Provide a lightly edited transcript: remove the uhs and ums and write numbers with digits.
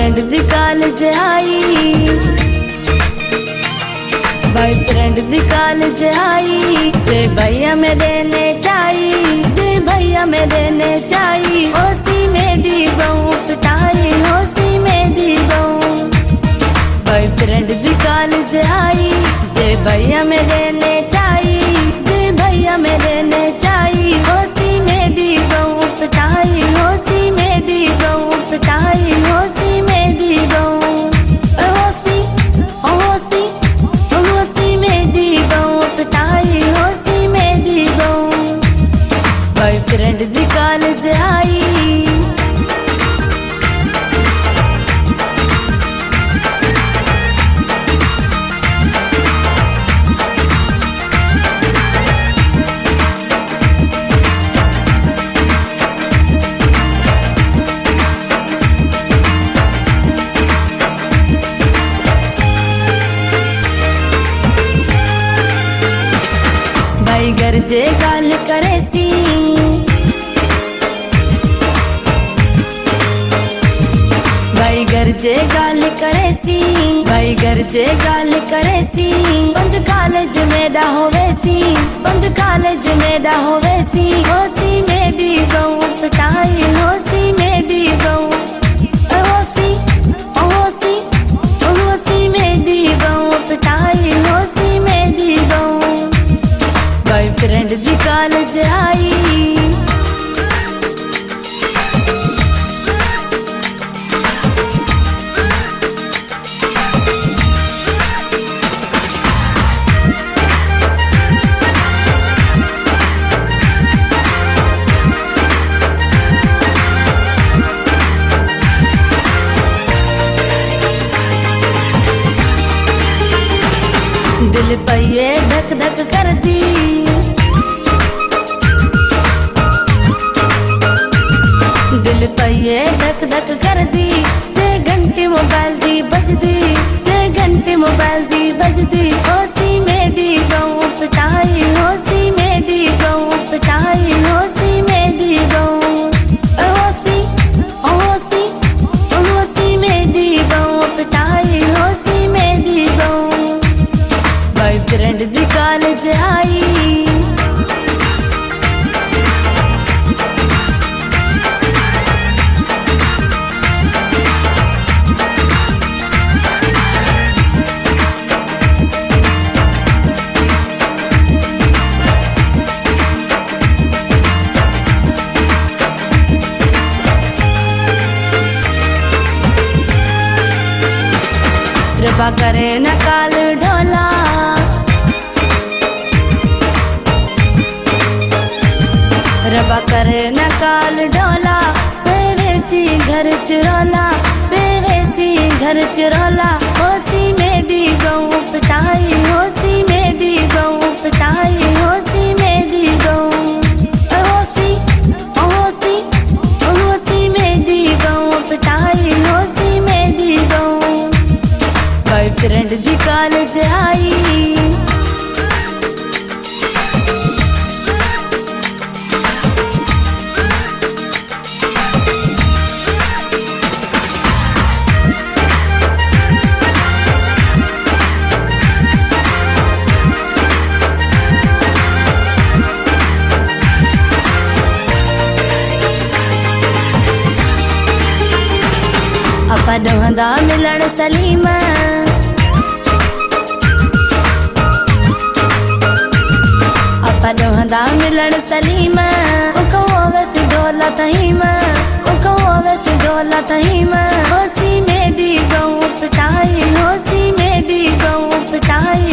Boyfriend दी college आई, boyfriend दी कॉलेज आई। जे भैया मेरे ने चाही, जे भैया मेरे ने चाही। होसी मेरी बहू पिटाई, होसी मेरी बहू। बॉयफ्रेंड दी कॉलेज आई, जे भैया मेरे ने चाही, जे भैया मेरे ने चाही। होसी मेरी बहू पिटाई, होसी मेरी बहू पिटाई, होसी मेरी बहू। होसी होसी होसी मेरी बहू पिटाई, होसी मेरी बहू। बॉयफ्रेंड दी कॉलेज आई। भाई घर जे गाल करे सी, भाई घर जे गाल करे सी, भाई घर जे गाल करे सी। बंद कॉलेज मेरा होवे सी, बंद कॉलेज मेरा होवे सी। होसी मेरी बहू पिटाई, होसी मेरी बहू। होसी होसी होसी मेरी बहू पिटाई, होसी मेरी बहू। बॉयफ्रेंड दी कॉलेज आई। दिल पहिए धक धक कर दी, दिल पहिए धक धक कर दी। जे घंटी मोबाइल दी बजदी, जे घंटी मोबाइल दी बजदी। होसी मेरी बहू पिटाई, होसी मेरी बहू पिटाई, होसी मेरी बहू। होसी होसी होसी मेरी बहू पिटाई, होसी मेरी बहू। बॉयफ्रेंड दी कॉलेज आई। कृपा करे न काल ढोला, रबा करे न काल ढोला। बेवेसी घर चुरोला, बेवेसी घर चुरोला। होसी मेरी बहू पिटाई, होसी मेरी बहू पिटाई, होसी मेरी बहू। होसी होसी होसी मेरी बहू पिटाई, होसी मेरी बहू। बॉयफ्रेंड दी कॉलेज आई। अपा दोहंदा मिलण सलीम, अपा दोहंदा मिलण सलीम। उको वैसे दौलत हिम, उको वैसे दौलत हिम। होसी मेरी बहू पिटाई, होसी मेरी बहू पिटाई,